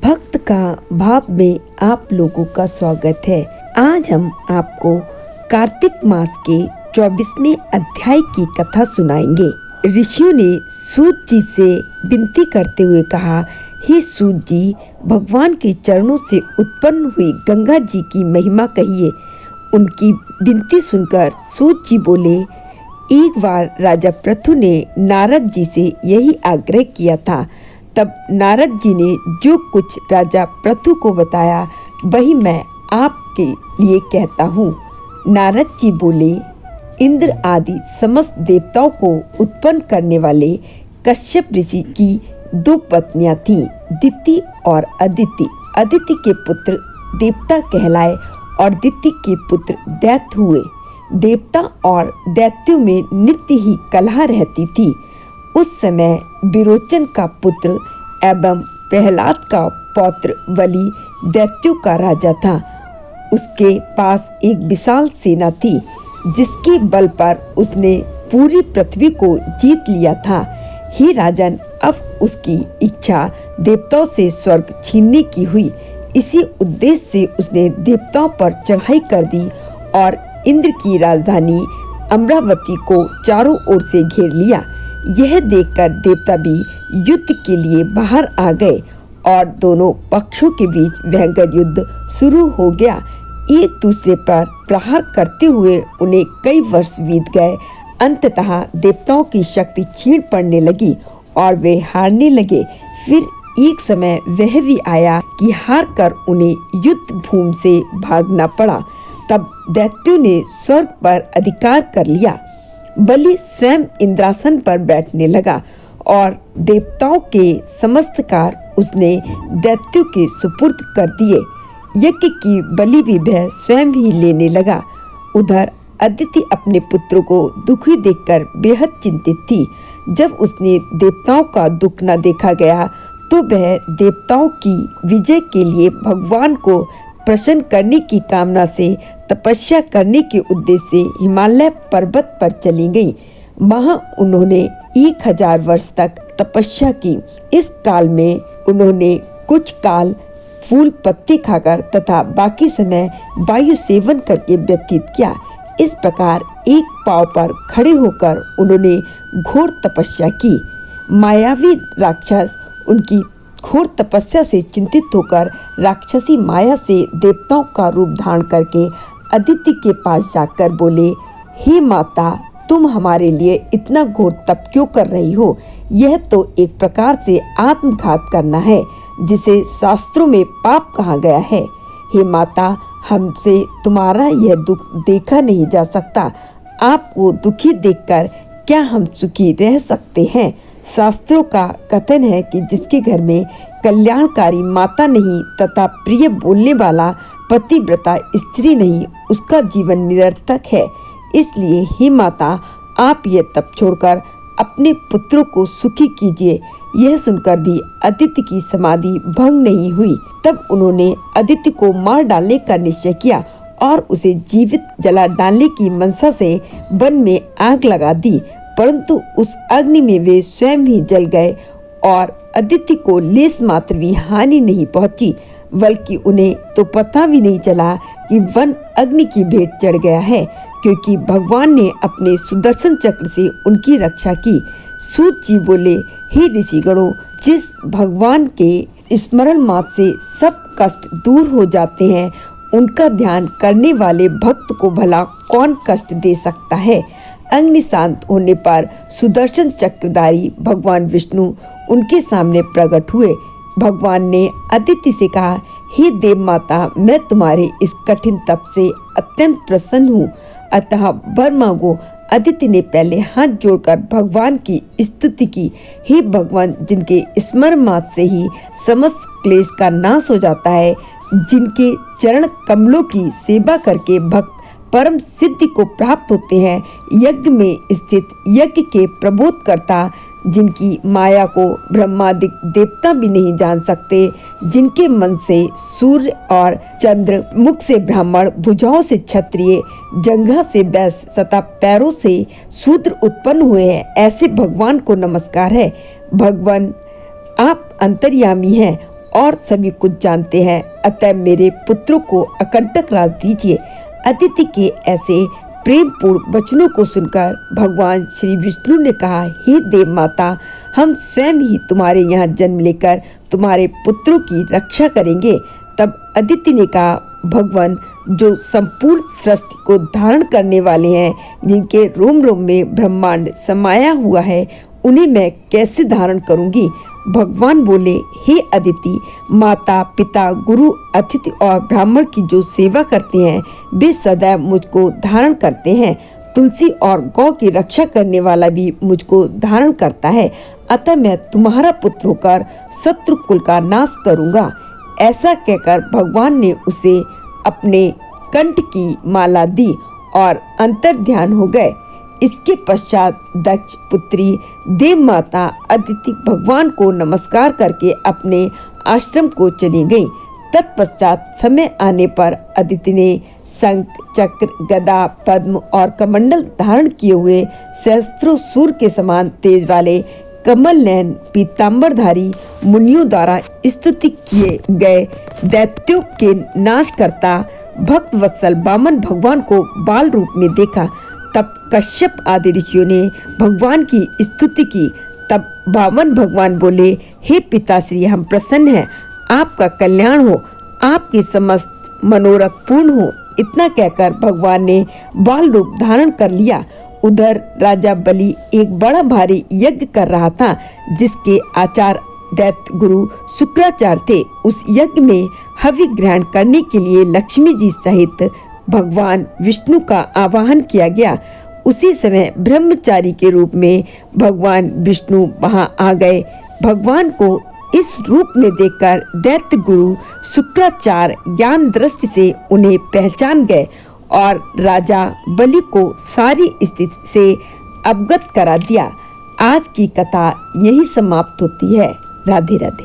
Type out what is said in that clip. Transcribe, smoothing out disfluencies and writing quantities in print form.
भक्त का भाव में आप लोगों का स्वागत है। आज हम आपको कार्तिक मास के 24वें अध्याय की कथा सुनाएंगे। ऋषियों ने सूत जी से विनती करते हुए कहा, हे सूत जी, भगवान के चरणों से उत्पन्न हुई गंगा जी की महिमा कहिए। उनकी विनती सुनकर सूत जी बोले, एक बार राजा पृथु ने नारद जी से यही आग्रह किया था। तब नारद जी ने जो कुछ राजा पृथु को बताया वही मैं आपके लिए कहता हूँ। नारद जी बोले, इंद्र आदि समस्त देवताओं को उत्पन्न करने वाले कश्यप ऋषि की दो पत्नियां थीं, दिति और अदिति। अदिति के पुत्र देवता कहलाए और दिति के पुत्र दैत्य हुए। देवता और दैत्यों में नित्य ही कलह रहती थी। उस समय विरोचन का पुत्र एवं प्रहलाद का पौत्र बलि दैत्यों का राजा था। उसके पास एक विशाल सेना थी, जिसके बल पर उसने पूरी पृथ्वी को जीत लिया था। हे राजन, अब उसकी इच्छा देवताओं से स्वर्ग छीनने की हुई। इसी उद्देश्य से उसने देवताओं पर चढ़ाई कर दी और इंद्र की राजधानी अमरावती को चारों ओर से घेर लिया। यह देखकर देवता भी युद्ध के लिए बाहर आ गए और दोनों पक्षों के बीच भयंकर युद्ध शुरू हो गया। एक दूसरे पर प्रहार करते हुए उन्हें कई वर्ष बीत गए। अंततः देवताओं की शक्ति क्षीण पड़ने लगी और वे हारने लगे। फिर एक समय वह भी आया कि हार कर उन्हें युद्ध भूमि से भागना पड़ा। तब दैत्यों ने स्वर्ग पर अधिकार कर लिया। बलि स्वयं इंद्रासन पर बैठने लगा और देवताओं के समस्त कार्य उसने दैत्यों के सुपुर्द कर दिए। यज्ञ की बलि भी वह स्वयं ही लेने लगा। उधर अदिति अपने पुत्रों को दुखी देखकर बेहद चिंतित थी। जब उसने देवताओं का दुख न देखा गया तो वह देवताओं की विजय के लिए भगवान को प्रसन्न करने की कामना से तपस्या करने के उद्देश्य से हिमालय पर्वत पर चली गईं। वहां उन्होंने 1000 वर्ष तक तपस्या की। इस काल में उन्होंने कुछ काल फूल पत्ते खाकर तथा बाकी समय वायु सेवन करके व्यतीत किया। इस प्रकार एक पांव पर खड़े होकर उन्होंने घोर तपस्या की। मायावी राक्षस उनकी घोर तपस्या से चिंतित होकर राक्षसी माया से देवताओं का रूप धारण करके अदिति के पास जाकर बोले, हे माता, तुम हमारे लिए इतना घोर तप क्यों कर रही हो? यह तो एक प्रकार से आत्मघात करना है, जिसे शास्त्रों में पाप कहा गया है। हे माता, हमसे तुम्हारा यह दुख देखा नहीं जा सकता। आपको दुखी देखकर क्या हम सुखी रह सकते हैं? शास्त्रों का कथन है कि जिसके घर में कल्याणकारी माता नहीं तथा प्रिय बोलने वाला पतिव्रता स्त्री नहीं, उसका जीवन निरर्थक है। इसलिए हे माता, आप यह तप छोड़कर अपने पुत्रों को सुखी कीजिए। यह सुनकर भी अदिति की समाधि भंग नहीं हुई। तब उन्होंने अदिति को मार डालने का निश्चय किया और उसे जीवित जला डालने की मनसा से वन में आग लगा दी। परंतु उस अग्नि में वे स्वयं ही जल गए और अदिति को लेस मात्र भी हानि नहीं पहुंची, बल्कि उन्हें तो पता भी नहीं चला कि वन अग्नि की भेंट चढ़ गया है, क्योंकि भगवान ने अपने सुदर्शन चक्र से उनकी रक्षा की। सूत जी बोले, हे ऋषिगणों, जिस भगवान के स्मरण मात्र से सब कष्ट दूर हो जाते हैं, उनका ध्यान करने वाले भक्त को भला कौन कष्ट दे सकता है? अग्नि शांत होने पर सुदर्शन चक्रधारी भगवान विष्णु उनके सामने प्रकट हुए। भगवान ने अदिति से कहा, हे देव माता, मैं तुम्हारे इस कठिन तप से अत्यंत प्रसन्न हूँ, अतः वर मांगो। अदिति ने पहले हाथ जोड़कर भगवान की स्तुति की। हे भगवान, जिनके स्मरण मात्र से ही समस्त क्लेश का नाश हो जाता है, जिनके चरण कमलों की सेवा करके भक्त परम सिद्धि को प्राप्त होते हैं, यज्ञ में स्थित यज्ञ के प्रबोध करता, जिनकी माया को ब्रह्मादिक देवता भी नहीं जान सकते, जिनके मन से सूर्य और चंद्र, मुख से ब्राह्मण, भुजाओं से क्षत्रिय, जंघा से वैश्य तथा पैरों से शूद्र उत्पन्न हुए हैं, ऐसे भगवान को नमस्कार है। भगवान, आप अंतर्यामी हैं और सभी कुछ जानते हैं, अतः मेरे पुत्रों को अकंटक राज दीजिए। अदिति के ऐसे प्रेमपूर्ण वचनों को सुनकर भगवान श्री विष्णु ने कहा, हे देव माता, हम स्वयं ही तुम्हारे यहाँ जन्म लेकर तुम्हारे पुत्रों की रक्षा करेंगे। तब अदिति ने कहा, भगवान जो संपूर्ण सृष्टि को धारण करने वाले हैं, जिनके रोम रोम में ब्रह्मांड समाया हुआ है, उन्हें मैं कैसे धारण करूंगी। भगवान बोले, हे अदिति, माता पिता गुरु अतिथि और ब्राह्मण की जो सेवा करते हैं वे सदैव मुझको धारण करते हैं। तुलसी और गौ की रक्षा करने वाला भी मुझको धारण करता है, अतः मैं तुम्हारा पुत्र होकर शत्रु कुल का नाश करूंगा। ऐसा कहकर भगवान ने उसे अपने कंठ की माला दी और अंतर ध्यान हो गए। इसके पश्चात दक्ष पुत्री देव माता अदिति भगवान को नमस्कार करके अपने आश्रम को चली गई। तत्पश्चात समय आने पर अदिति ने शंख चक्र गदा पद्म और कमंडल धारण किए हुए सहस्त्रों सूर्य के समान तेज वाले कमल नयन पीताम्बरधारी मुनियों द्वारा स्तुति किए गए दैत्यों के नाश करता भक्त वत्सल वामन भगवान को बाल रूप में देखा। तब कश्यप आदि ऋषियों ने भगवान की स्तुति की। तब वामन भगवान बोले, हे पिताश्री, हम प्रसन्न हैं, आपका कल्याण हो, आपके समस्त मनोरथ पूर्ण हो। इतना कहकर भगवान ने बाल रूप धारण कर लिया। उधर राजा बलि एक बड़ा भारी यज्ञ कर रहा था, जिसके आचार्य दैत्य गुरु शुक्राचार्य थे। उस यज्ञ में हवि ग्रहण करने के लिए लक्ष्मी जी सहित भगवान विष्णु का आवाहन किया गया। उसी समय ब्रह्मचारी के रूप में भगवान विष्णु वहां आ गए। भगवान को इस रूप में देखकर दैत्य गुरु शुक्राचार्य ज्ञान दृष्टि से उन्हें पहचान गए और राजा बलि को सारी स्थिति से अवगत करा दिया। आज की कथा यही समाप्त होती है। राधे राधे।